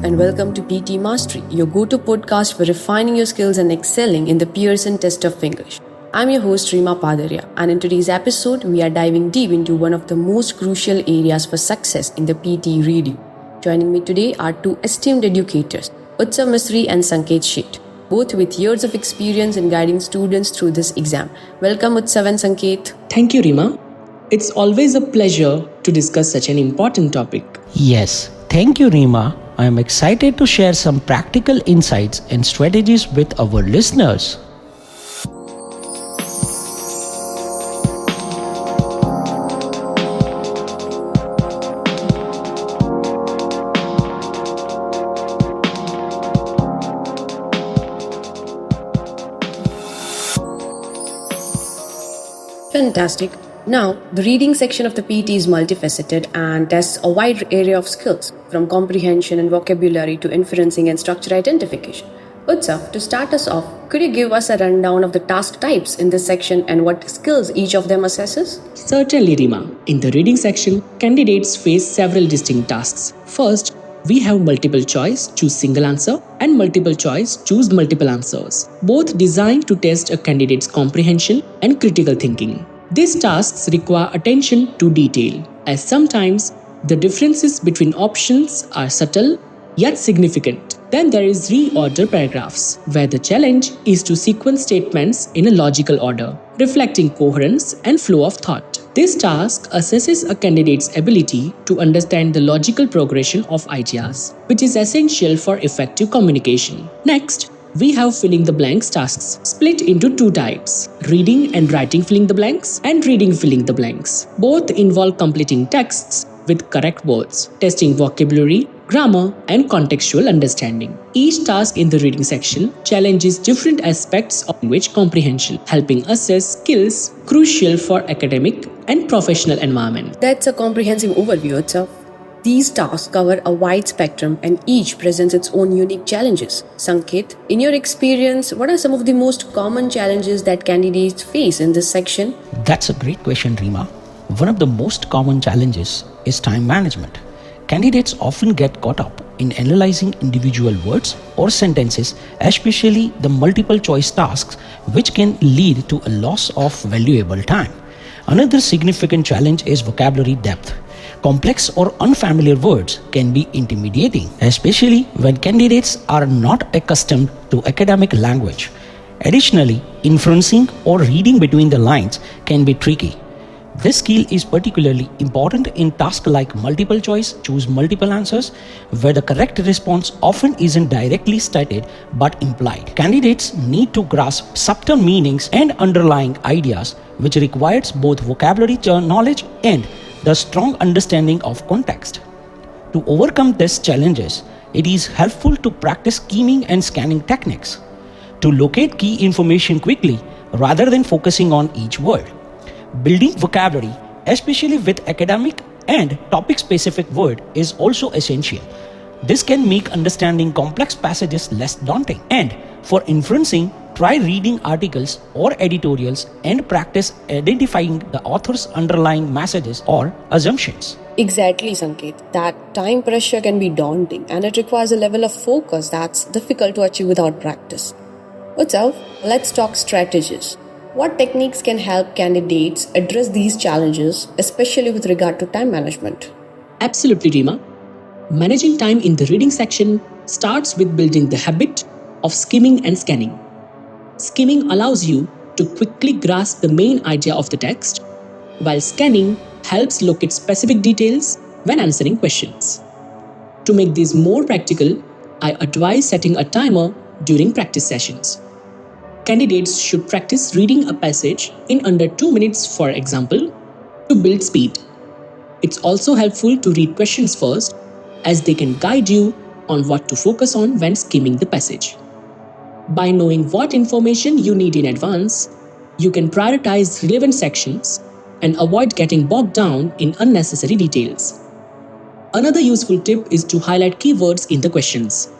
and welcome to PT Mastery, your go-to podcast for refining your skills and excelling in the Pearson test of English. I'm your host Reema Padariya, and in today's episode, we are diving deep into one of the most crucial areas for success in the PTE reading. Joining me today are two esteemed educators, Utsav, Mistry and Sanket, Sheth, both with years of experience in guiding students through this exam. Welcome Utsav and Sanket. Thank you, Reema. It's always a pleasure to discuss such an important topic. Yes, thank you, Reema. I am excited to share some practical insights and strategies with our listeners. Fantastic. Now, the reading section of the PT is multifaceted and tests a wide area of skills, from comprehension and vocabulary to inferencing and structure identification. Utsav, to start us off, could you give us a rundown of the task types in this section and what skills each of them assesses? Certainly, Reema. In the reading section, candidates face several distinct tasks. First, we have multiple choice, choose single answer, and multiple choice, choose multiple answers, both designed to test a candidate's comprehension and critical thinking. These tasks require attention to detail, as sometimes the differences between options are subtle yet significant. Then there is reorder paragraphs, where the challenge is to sequence statements in a logical order, reflecting coherence and flow of thought. This task assesses a candidate's ability to understand the logical progression of ideas, which is essential for effective communication. Next, we have filling the blanks tasks, split into two types: reading and writing filling the blanks and reading filling the blanks. Both involve completing texts with correct words, testing vocabulary, grammar, and contextual understanding. Each task in the reading section challenges different aspects of language comprehension, helping assess skills crucial for academic and professional environment. That's a comprehensive overview, Utsav. These tasks cover a wide spectrum and each presents its own unique challenges. Sanket, in your experience, what are some of the most common challenges that candidates face in this section? That's a great question, Reema. One of the most common challenges is time management. Candidates often get caught up in analyzing individual words or sentences, especially the multiple choice tasks, which can lead to a loss of valuable time. Another significant challenge is vocabulary depth. Complex or unfamiliar words can be intimidating, especially when candidates are not accustomed to academic language. Additionally, inferencing or reading between the lines can be tricky. This skill is particularly important in tasks like multiple choice, choose multiple answers, where the correct response often isn't directly stated but implied. Candidates need to grasp subtle meanings and underlying ideas, which requires both vocabulary knowledge and the strong understanding of context. To overcome these challenges, it is helpful to practice scheming and scanning techniques to locate key information quickly rather than focusing on each word. Building vocabulary, especially with academic and topic-specific words, is also essential. This can make understanding complex passages less daunting. And for inferencing, try reading articles or editorials and practice identifying the author's underlying messages or assumptions. Exactly, Sanket. That time pressure can be daunting and it requires a level of focus that's difficult to achieve without practice. Utsav, let's talk strategies. What techniques can help candidates address these challenges, especially with regard to time management? Absolutely, Reema. Managing time in the reading section starts with building the habit of skimming and scanning. Skimming allows you to quickly grasp the main idea of the text, while scanning helps locate specific details when answering questions. To make this more practical, I advise setting a timer during practice sessions. Candidates should practice reading a passage in under 2 minutes, for example, to build speed. It's also helpful to read questions first, as they can guide you on what to focus on when skimming the passage. By knowing what information you need in advance, you can prioritize relevant sections and avoid getting bogged down in unnecessary details. Another useful tip is to highlight keywords in the questions,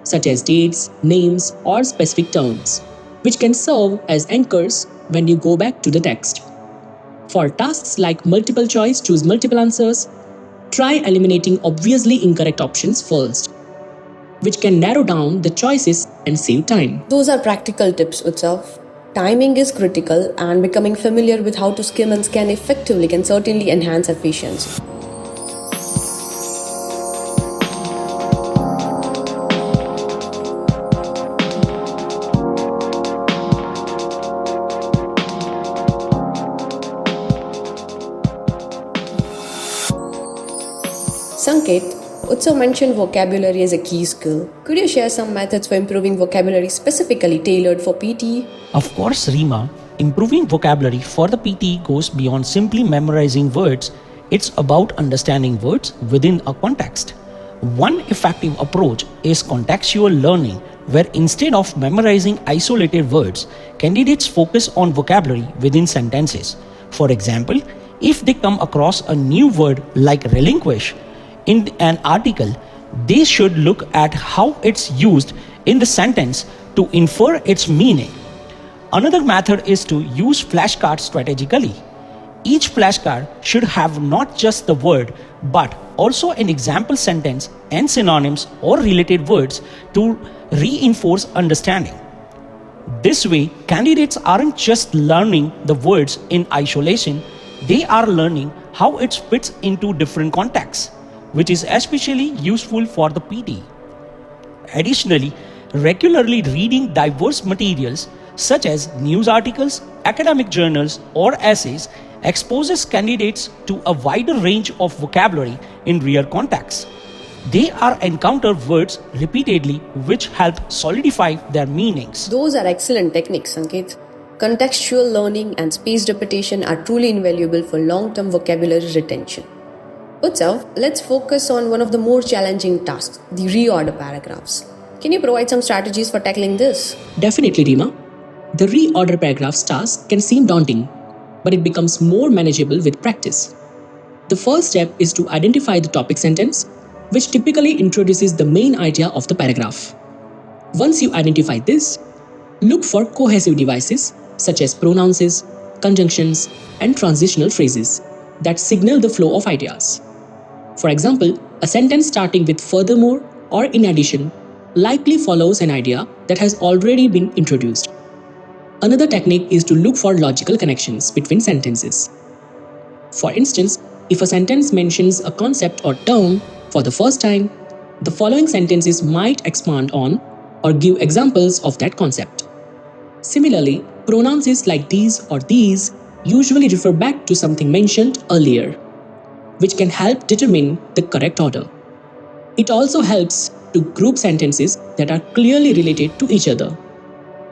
such as dates, names, or specific terms, which can serve as anchors when you go back to the text. For tasks like multiple choice, choose multiple answers, try eliminating obviously incorrect options first. which can narrow down the choices and save time. Those are practical tips, Utsav. Timing is critical, and becoming familiar with how to skim and scan effectively can certainly enhance efficiency. Sanket, Utsav mentioned vocabulary as a key skill. Could you share some methods for improving vocabulary specifically tailored for PTE? Of course, Reema, improving vocabulary for the PTE goes beyond simply memorizing words. It's about understanding words within a context. One effective approach is contextual learning, where instead of memorizing isolated words, candidates focus on vocabulary within sentences. For example, if they come across a new word like relinquish in an article, they should look at how it's used in the sentence to infer its meaning. Another method is to use flashcards strategically. Each flashcard should have not just the word but also an example sentence and synonyms or related words to reinforce understanding. This way, candidates aren't just learning the words in isolation, they are learning how it fits into different contexts, which is especially useful for the PTE. Additionally, regularly reading diverse materials such as news articles, academic journals, or essays exposes candidates to a wider range of vocabulary in real contexts. They are encounter words repeatedly which help solidify their meanings. Those are excellent techniques, Sanket. Contextual learning and spaced repetition are truly invaluable for long-term vocabulary retention. Utsav, let's focus on one of the more challenging tasks, the reorder paragraphs. Can you provide some strategies for tackling this? Definitely, Reema. The reorder paragraphs task can seem daunting, but it becomes more manageable with practice. The first step is to identify the topic sentence, which typically introduces the main idea of the paragraph. Once you identify this, look for cohesive devices such as pronouns, conjunctions, and transitional phrases that signal the flow of ideas. For example, a sentence starting with furthermore or in addition likely follows an idea that has already been introduced. Another technique is to look for logical connections between sentences. For instance, if a sentence mentions a concept or term for the first time, the following sentences might expand on or give examples of that concept. Similarly, pronouns like these or these usually refer back to something mentioned earlier, which can help determine the correct order. It also helps to group sentences that are clearly related to each other.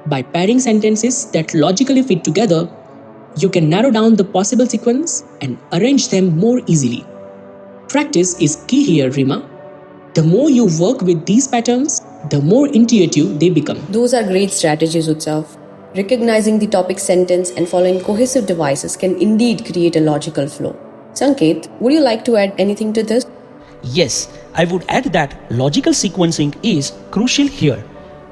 By pairing sentences that logically fit together, you can narrow down the possible sequence and arrange them more easily. Practice is key here, Reema. The more you work with these patterns, the more intuitive they become. Those are great strategies, Utsav. Recognizing the topic sentence and following cohesive devices can indeed create a logical flow. Sanket, would you like to add anything to this? Yes, I would add that logical sequencing is crucial here.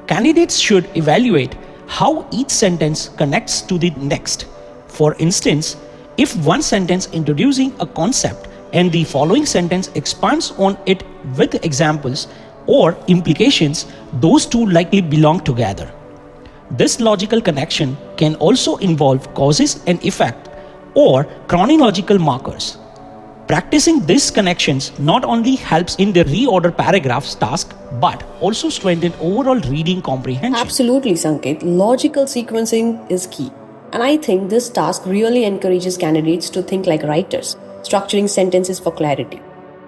Candidates should evaluate how each sentence connects to the next. For instance, if one sentence introducing a concept and the following sentence expands on it with examples or implications, those two likely belong together. This logical connection can also involve causes and effect or chronological markers. Practicing these connections not only helps in the reorder paragraphs task but also strengthens overall reading comprehension. Absolutely, Sanket. Logical sequencing is key. And I think this task really encourages candidates to think like writers, structuring sentences for clarity.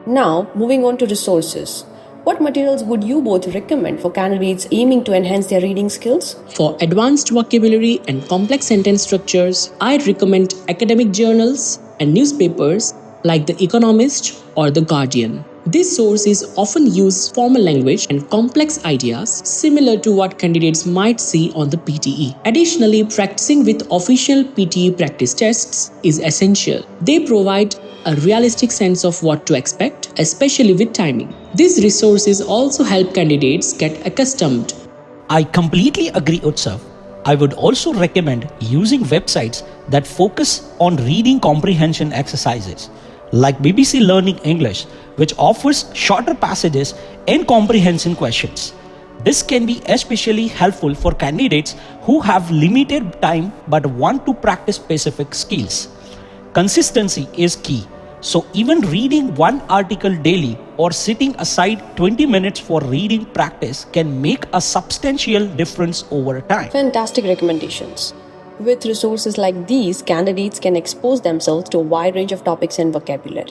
Now, moving on to resources. What materials would you both recommend for candidates aiming to enhance their reading skills? For advanced vocabulary and complex sentence structures, I'd recommend academic journals and newspapers like The Economist or The Guardian. These sources often use formal language and complex ideas similar to what candidates might see on the PTE. Additionally, practicing with official PTE practice tests is essential. They provide a realistic sense of what to expect, especially with timing. These resources also help candidates get accustomed. I completely agree, Utsav. I would also recommend using websites that focus on reading comprehension exercises like BBC Learning English, which offers shorter passages and comprehension questions. This can be especially helpful for candidates who have limited time but want to practice specific skills. Consistency is key. So even reading one article daily or setting aside 20 minutes for reading practice can make a substantial difference over time. Fantastic recommendations. With resources like these, candidates can expose themselves to a wide range of topics and vocabulary.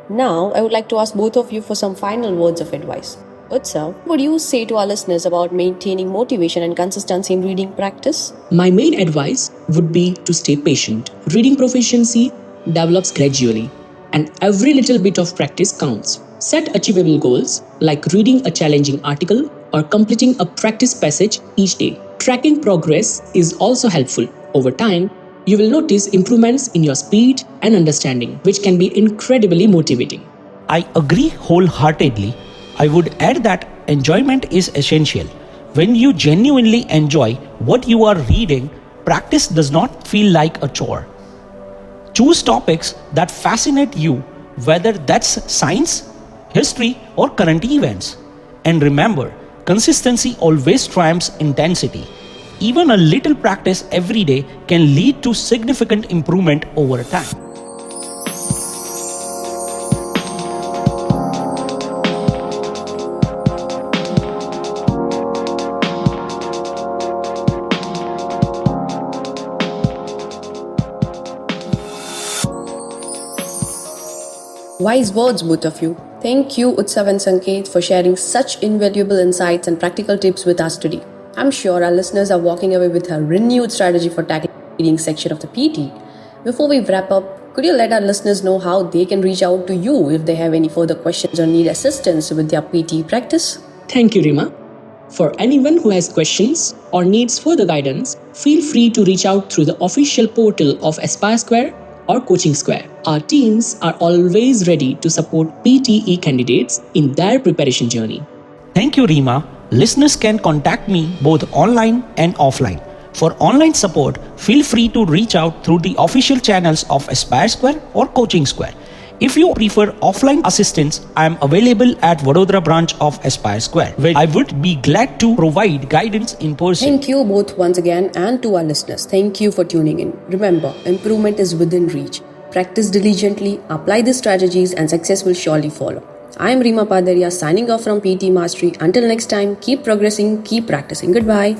Now, I would like to ask both of you for some final words of advice. Utsav, what would you say to our listeners about maintaining motivation and consistency in reading practice? My main advice would be to stay patient. Reading proficiency develops gradually, and every little bit of practice counts. Set achievable goals like reading a challenging article or completing a practice passage each day. Tracking progress is also helpful. Over time, you will notice improvements in your speed and understanding, which can be incredibly motivating. I agree wholeheartedly. I would add that enjoyment is essential. When you genuinely enjoy what you are reading, practice does not feel like a chore. Choose topics that fascinate you, whether that's science, history, or current events. And remember, consistency always triumphs intensity. Even a little practice every day can lead to significant improvement over time. Wise words, both of you. Thank you, Utsav and Sanket, for sharing such invaluable insights and practical tips with us today. I'm sure our listeners are walking away with a renewed strategy for tackling the reading section of the PT. Before we wrap up, could you let our listeners know how they can reach out to you if they have any further questions or need assistance with their PT practice? Thank you, Reema. For anyone who has questions or needs further guidance, feel free to reach out through the official portal of Aspire Square or Coaching Square. Our teams are always ready to support PTE candidates in their preparation journey. Thank you, Reema. Listeners can contact me both online and offline. For online support, feel free to reach out through the official channels of Aspire Square or Coaching Square. If you prefer offline assistance, I am available at Vadodara branch of Aspire Square, where I would be glad to provide guidance in person. Thank you both once again, and to our listeners, thank you for tuning in. Remember, improvement is within reach. Practice diligently, apply the strategies, and success will surely follow. I am Reema Padariya signing off from PT Mistry. Until next time, keep progressing, keep practicing. Goodbye.